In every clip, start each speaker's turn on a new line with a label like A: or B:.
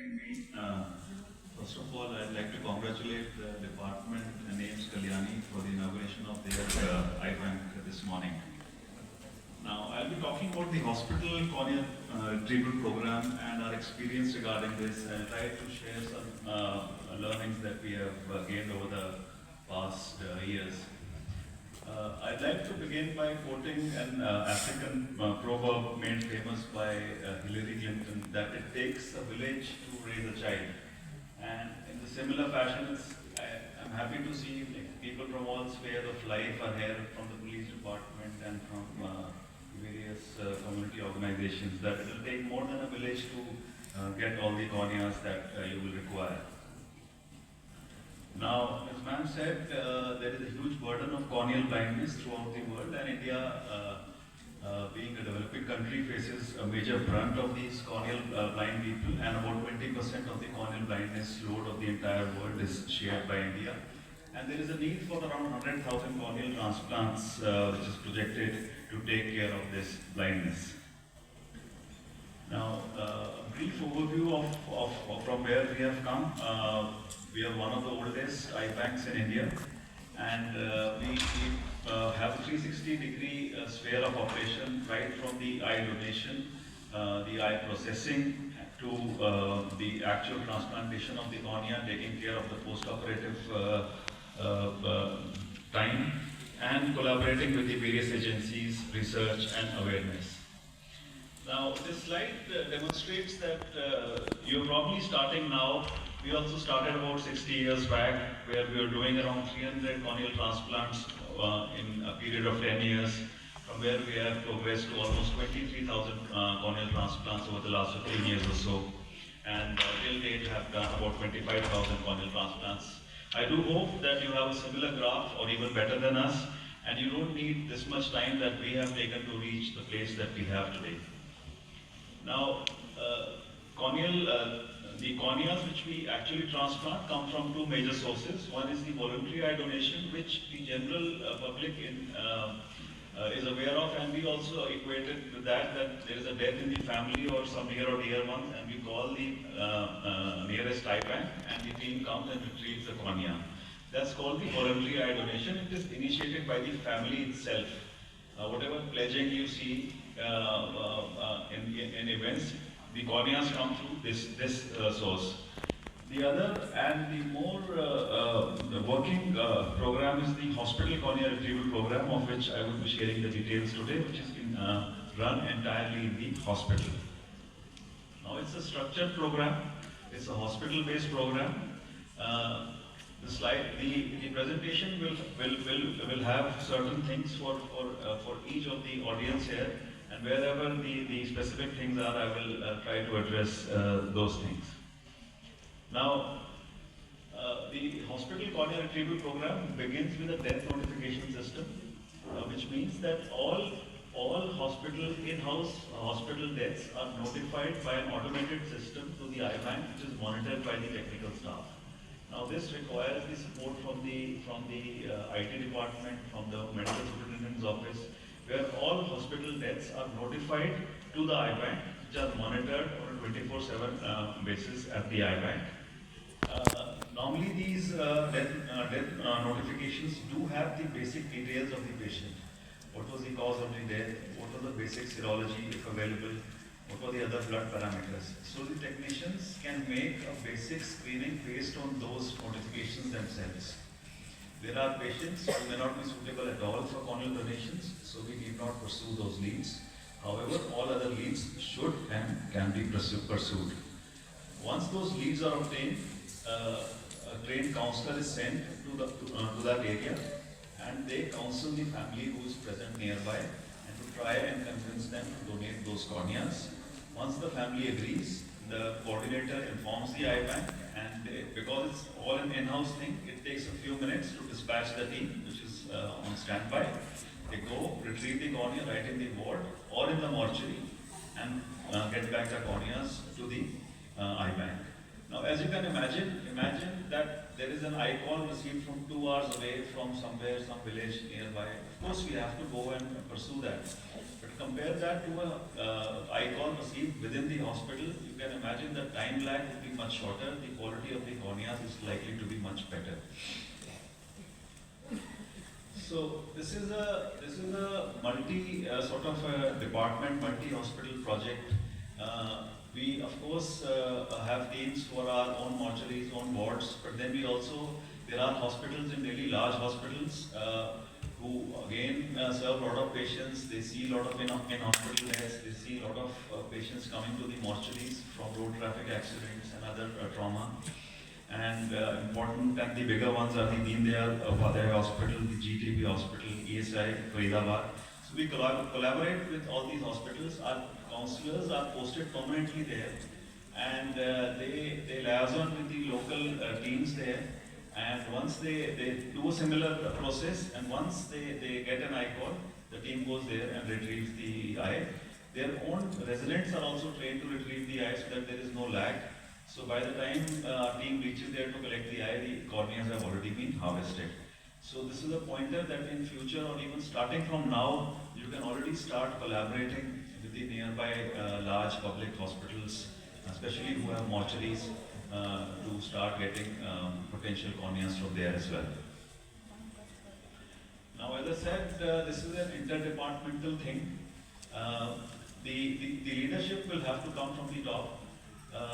A: Me. First of all, I'd like to congratulate the department names Kalyani for the inauguration of their iBank this morning. Now, I'll be talking about the hospital corneal retrieval program and our experience regarding this. I'll try to share some learnings that we have gained over the past years. I'd like to begin by quoting an African proverb made famous by Hillary Clinton that it takes a village to raise a child. And in the similar fashion, I'm happy to see people from all spheres of life are here, from the police department and from various community organizations, that it will take more than a village to get all the corneas that you will require. Now, as ma'am said, there is a huge burden of corneal blindness throughout the world, and India, being a developing country, faces a major brunt of these corneal blind people, and about 20% of the corneal blindness load of the entire world is shared by India. And there is a need for around 100,000 corneal transplants, which is projected to take care of this blindness. Now, a brief overview of from where we have come. We are one of the oldest eye banks in India, and we have a 360-degree sphere of operation, right from the eye donation, the eye processing, to the actual transplantation of the cornea, taking care of the post-operative time, and collaborating with the various agencies, research and awareness. Now, this slide demonstrates that you're probably starting now. We also started about 60 years back, where we were doing around 300 corneal transplants in a period of 10 years, from where we have progressed to almost 23,000 corneal transplants over the last 15 years or so. And till date have done about 25,000 corneal transplants. I do hope that you have a similar graph or even better than us, and you don't need this much time that we have taken to reach the place that we have today. Now, the corneas which we actually transplant come from two major sources. One is the voluntary eye donation, which the general public is aware of, and we also equated with that there is a death in the family or some near or dear ones, and we call the nearest eye bank, and the team comes and retrieves the cornea. That's called the voluntary eye donation. It is initiated by the family itself. Whatever pledging you see in events, the corneas come through this source. The other and the more working program is the hospital cornea retrieval program, of which I will be sharing the details today, which is run entirely in the hospital. Now, it's a structured program. It's a hospital-based program. The presentation will have certain things for each of the audience here, and wherever the specific things are, I will try to address those things. Now, the hospital cornea retrieval program begins with a death notification system, which means that all hospital in-house hospital deaths are notified by an automated system to the eye bank, which is monitored by the technical staff. Now, this requires the support from the IT department, from the medical superintendent's office, where all hospital deaths are notified to the eye bank, which are monitored on a 24/7 basis at the eye bank. Normally, these death notifications do have the basic details of the patient. What was the cause of the death? What was the basic serology, if available? What were the other blood parameters? So the technicians can make a basic screening based on those notifications themselves. There are patients who may not be suitable at all for corneal donations, so we need not pursue those leads. However, all other leads should and can be pursued. Once those leads are obtained, a trained counselor is sent to that area, and they counsel the family who is present nearby and to try and convince them to donate those corneas. Once the family agrees, the coordinator informs the eye bank, and because it's all an in-house thing, it takes a few minutes to dispatch the team, which is on standby. They go, retrieve the cornea right in the ward or in the mortuary, and get back the corneas to the eye bank. Now, as you can imagine that there is an eye call received from 2 hours away from somewhere, some village nearby. Of course, we have to go and pursue that. But compare that to a eye received within the hospital, you can imagine the time lag will be much shorter, the quality of the corneas is likely to be much better. So this is a multi sort of a department, multi-hospital project. We of course have teams for our own mortuaries, own wards, but then there are hospitals in Delhi, large hospitals, who again serve a lot of patients. They see a lot of in-hospital deaths. They see a lot of patients coming to the mortuaries from road traffic accidents and other trauma. And important and the bigger ones are the Deen Dayal Upadhyaya Hospital, the GTB Hospital, ESI, Faridabad. So we collaborate with all these hospitals. Our counselors are posted permanently there, and they liaison with the local teams there. And once they do a similar process, and once they get an eye call, the team goes there and retrieves the eye. Their own residents are also trained to retrieve the eye so that there is no lag. So by the time our team reaches there to collect the eye, the corneas have already been harvested. So this is a pointer that in future, or even starting from now, you can already start collaborating with the nearby large public hospitals, especially who have mortuaries, to start getting potential corneas from there as well. Now, as I said, this is an interdepartmental thing. The leadership will have to come from the top.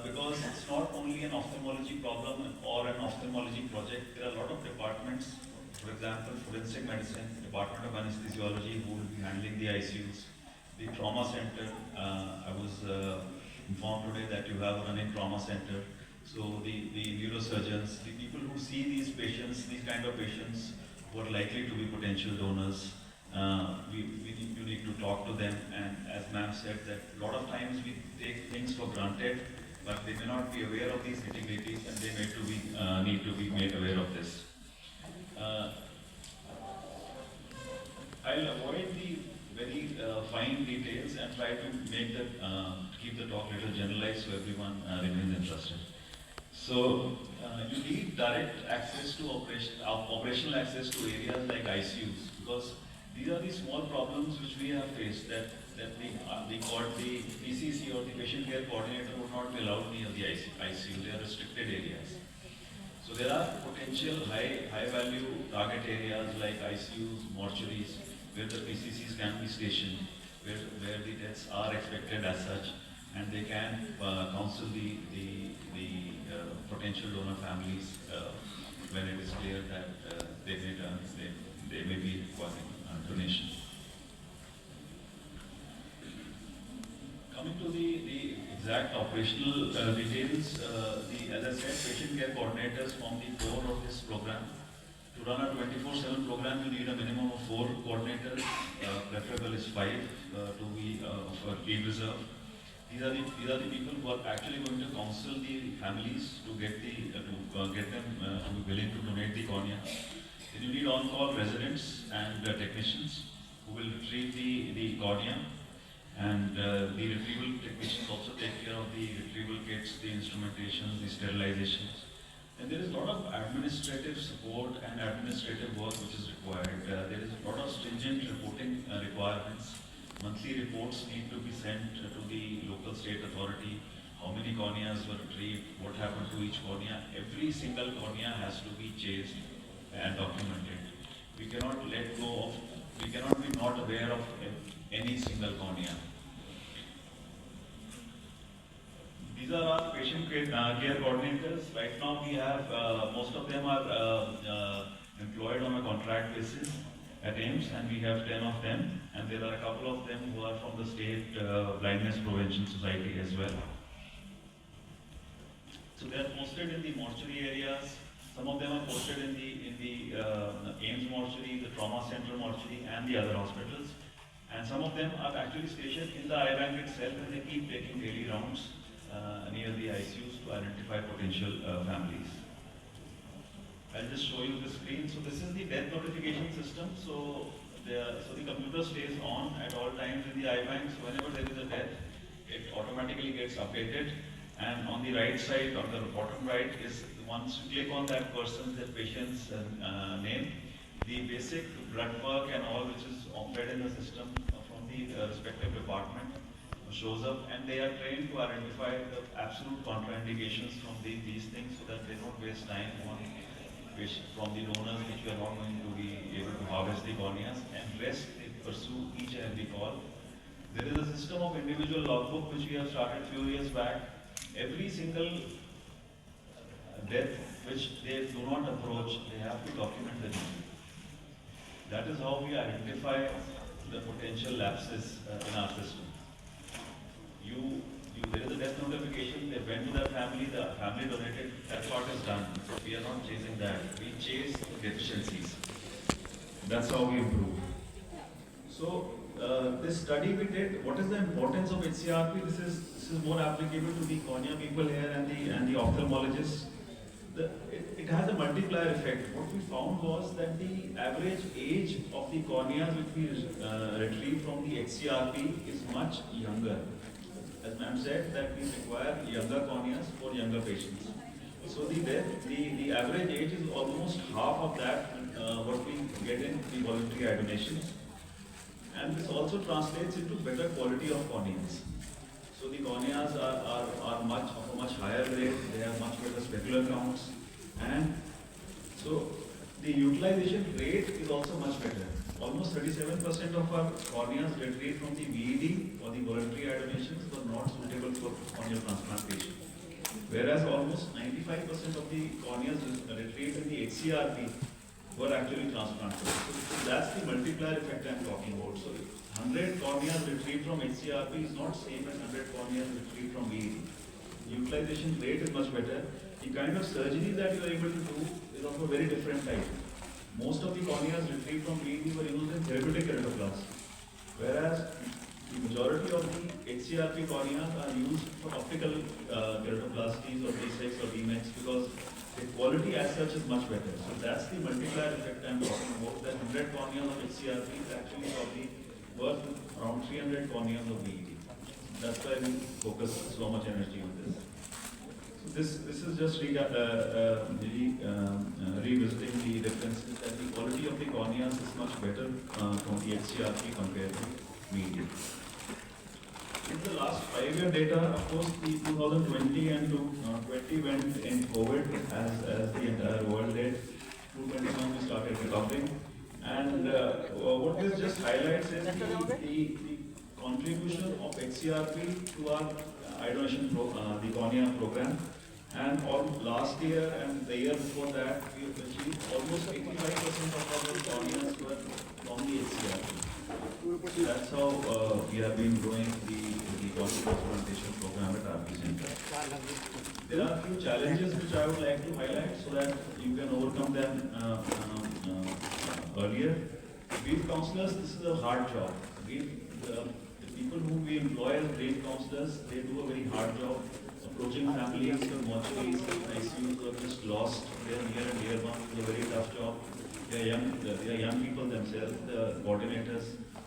A: Because it's not only an ophthalmology problem or an ophthalmology project, there are a lot of departments. For example, forensic medicine, Department of Anesthesiology, who will be handling the ICUs, the trauma center. I was informed today that you have a running trauma center. So the neurosurgeons, the people who see these patients, these kind of patients who are likely to be potential donors, you need to talk to them. And as ma'am said, that a lot of times we take things for granted, but they may not be aware of these nitty-gritties, and they need to be made aware of this. I'll avoid the very fine details and try to keep the talk a little generalized so everyone remains interested. So you need direct access to operational access to areas like ICUs, because these are the small problems which we have faced, that the PCC or the patient care coordinator would not be allowed near the ICU. They are restricted areas. So there are potential high value target areas like ICUs, mortuaries, where the PCCs can be stationed, where the deaths are expected as such, and they can counsel the potential donor families when it is clear that they may be requiring donation. Coming to the exact operational details, as I said, patient care coordinators form the core of this program. To run a 24/7 program, you need a minimum of 4 coordinators. Preferable is 5 to be for field reserve. These are the people who are actually going to counsel the families to get them to be willing to donate the cornea. Then you need on-call residents and technicians who will retrieve the cornea, and the retrieval technicians also take care of the retrieval kits, the instrumentations, the sterilizations. And there is a lot of administrative support and administrative work which is required. There is a lot of stringent reporting requirements. Monthly reports need to be sent to the local state authority. How many corneas were retrieved, what happened to each cornea. Every single cornea has to be chased and documented. We cannot be not aware of any single cornea. These are our patient care coordinators. Right now we have, most of them are employed on a contract basis at AIIMS, and we have 10 of them, and there are a couple of them who are from the State Blindness Prevention Society as well. So they are posted in the mortuary areas. Some of them are posted in the AIIMS mortuary, the trauma center mortuary, and the other hospitals. And some of them are actually stationed in the eye bank itself, and they keep taking daily rounds near the ICUs to identify potential families. I'll just show you the screen. So this is the death notification system. So the computer stays on at all times in the eye bank. So whenever there is a death, it automatically gets updated. And on the right side, on the bottom right, is once you click on that person, that patient's name, the basic blood work and all which is fed in the system from the respective department shows up, and they are trained to identify the absolute contraindications from these things so that they don't waste time on from the donors which we are not going to be able to harvest the corneas, and rest they pursue each and every call. There is a system of individual logbook which we have started few years back. Every single death which they do not approach, they have to document the name. That is how we identify the potential lapses in our system. There is a death notification, they went to their family, the family donated, that part is done. We are not chasing that. We chase deficiencies. That's how we improve. So, this study we did, what is the importance of HCRP? This is more applicable to the cornea people here and the ophthalmologists. It has a multiplier effect. What we found was that the average age of the corneas which we retrieve from the HCRP is much younger. As ma'am said, that we require younger corneas for younger patients. So the average age is almost half of that what we get in the voluntary eye donations. And this also translates into better quality of corneas. So the corneas are much of a much higher grade, they have much better specular counts, and so the utilization rate is also much better. Almost 37% of our corneas retrieved from the VED or the voluntary eye donations were not suitable for corneal transplantation. Whereas almost 95% of the corneas retrieved in the HCRP were actually transplanted. So that's the multiplier effect I'm talking about. So 100 corneas retrieved from HCRP is not same as 100 corneas retrieved from VED. Utilization rate is much better. The kind of surgery that you are able to do is of a very different type. Most of the corneas retrieved from VED were used in therapeutic keratoplasty, whereas the majority of the HCRP corneas are used for optical keratoplasties or Lasix or DMEX because the quality as such is much better. So that's the multiplier effect I'm talking about. That 100 corneas of HCRP is actually probably worth around 300 corneas of VED. That's why we focus so much energy on this. So this is just revisiting the differences that the quality of the corneas is much better from the HCRP compared to VED. In the last 5-year data, of course, the 2020 and 2020 went in COVID as the entire world did. 2021 we started recovering. And what this just highlights is the contribution of HCRP to our eye donation the cornea program. And all last year and the year before that, we have achieved almost 85% of our corneas were from the HCRP. That's how we have been growing the cornea transplantation program at RP Center. There are a few challenges which I would like to highlight so that you can overcome them earlier. Grief counselors, this is a hard job. The people whom we employ as grief counselors, they do a very hard job. Approaching families, mortuaries, ICUs who are just lost their near and dear ones is a very tough job. They are young people themselves, the coordinators,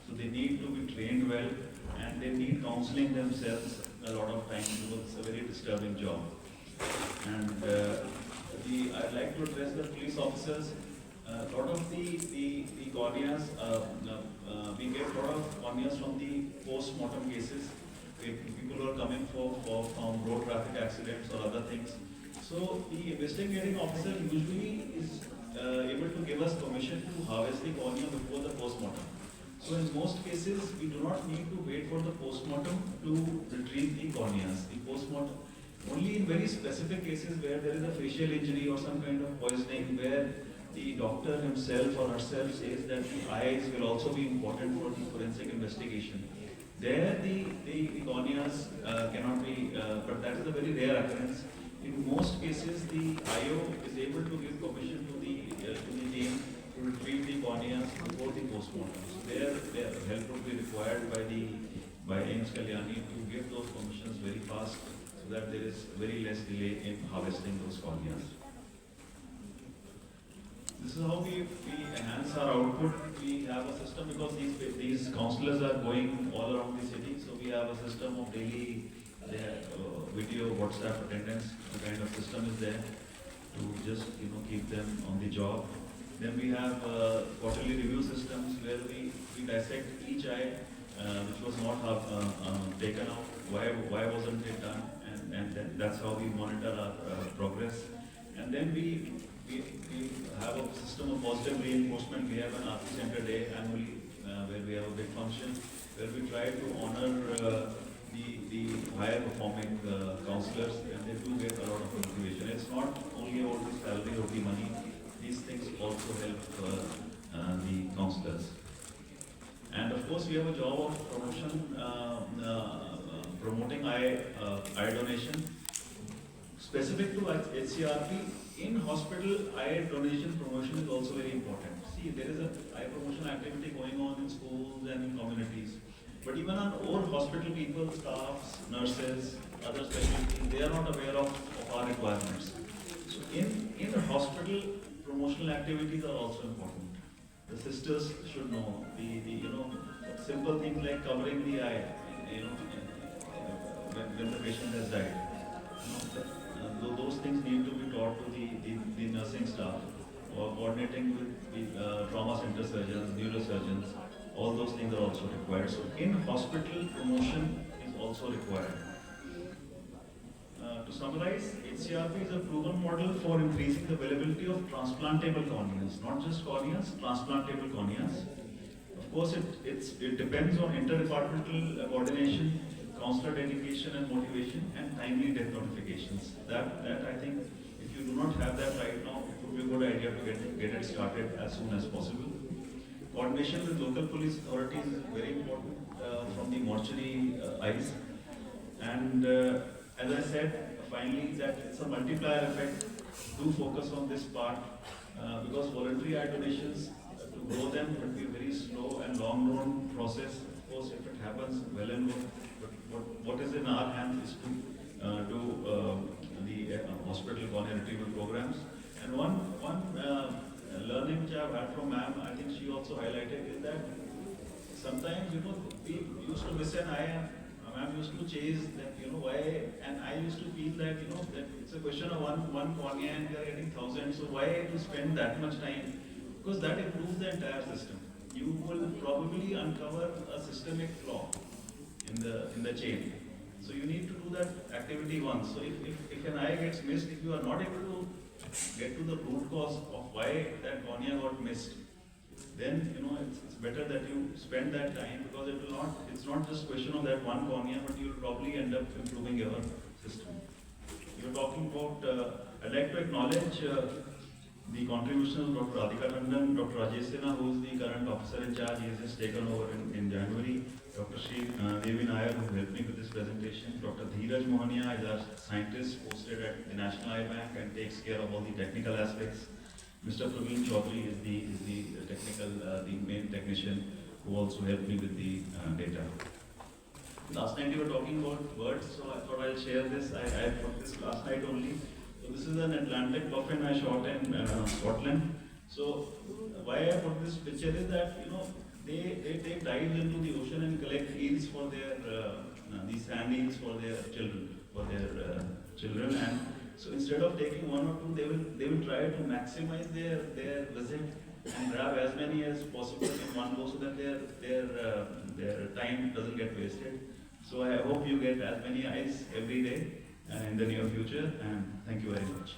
A: so they need to be trained well and they need counseling themselves a lot of time because it's a very disturbing job. And I'd like to address the police officers. A lot of the corneas, we get a lot of corneas from the post-mortem cases. People who are coming from road traffic accidents or other things. So the investigating officer usually is able to give us permission to harvest the cornea before the post-mortem. So in most cases, we do not need to wait for the post-mortem to retrieve the corneas. The post-mortem, only in very specific cases where there is a facial injury or some kind of poisoning where the doctor himself or herself says that the eyes will also be important for the forensic investigation. There the corneas cannot be, but that is a very rare occurrence. In most cases, the IO is able to give permission to the team to retrieve the corneas before the postmortem. So their help would be required by AIIMS Kalyani to give those permissions very fast so that there is very less delay in harvesting those corneas. This is how we enhance our output. We have a system because these counselors are going all around the city, so we have a system of daily video, WhatsApp attendance. The kind of system is there to just keep them on the job. Then we have quarterly review systems where we dissect each eye which was not taken out. Why wasn't it done? And then that's how we monitor our progress. And then we have a system of positive reinforcement. We have an Arti Center Day annually where we have a big function where we try to honor the higher performing counselors, and they do get a lot of motivation. It's not only about the salary or the money. These things also help the counselors. And of course, we have a job of promotion, promoting eye donation. Specific to HCRP, in hospital, eye donation promotion is also very important. See, there is a eye promotion activity going on in schools and in communities. But even our own hospital people, staffs, nurses, other specialties, they are not aware of our requirements. So in the hospital, promotional activities are also important. The sisters should know simple things like covering the eye, when the patient has died. Those things need to be taught to the nursing staff, or coordinating with the trauma center surgeons, neurosurgeons. All those things are also required. So in hospital, promotion is also required. To summarize, HCRP is a proven model for increasing the availability of transplantable corneas, not just corneas, transplantable corneas. Of course, it depends on interdepartmental coordination, counselor dedication and motivation, and timely death notifications. That I think, if you do not have that right now, it would be a good idea to get it started as soon as possible. Coordination with local police authorities is very important from the mortuary eyes. And as I said, finally, that it's a multiplier effect. Do focus on this part because voluntary eye donations, to grow them would be a very slow and long-run process. Of course, if it happens, well and good. But what is in our hands is to do the hospital cornea retrieval programs. And one learning which I've had from ma'am, I think she also highlighted, is that sometimes, we used to miss an eye, and ma'am used to chase that, why, and I used to feel that, that it's a question of one cornea and we are getting thousands, so why to spend that much time? Because that improves the entire system. You will probably uncover a systemic flaw in the chain. So you need to do that activity once. So if an eye gets missed, if you are not able to get to the root cause of why that cornea got missed, then it's better that you spend that time, because it's not just question of that one cornea, but you'll probably end up improving your system. You're talking about, I'd like to acknowledge the contribution of Dr. Radhika Tandon, Dr. Rajesh Sinha, who is the current officer in charge. He has just taken over in January. Dr. Shri Devi Nair, who helped me with this presentation. Dr. Dheeraj Mohania is our scientist posted at the National Eye Bank and takes care of all the technical aspects. Mr. Praveen Chaudhary is the technical, the main technician, who also helped me with the data. Last night you were talking about birds, so I thought I'll share this. I put this last night only. So this is an Atlantic puffin I shot in Scotland. So why I put this picture is that they take dives into the ocean and collect eels for their these sand eels for their children, and so instead of taking one or two, they will try to maximize their visit and grab as many as possible in one go, so that their time doesn't get wasted. So I hope you get as many eyes every day in the near future, and thank you very much.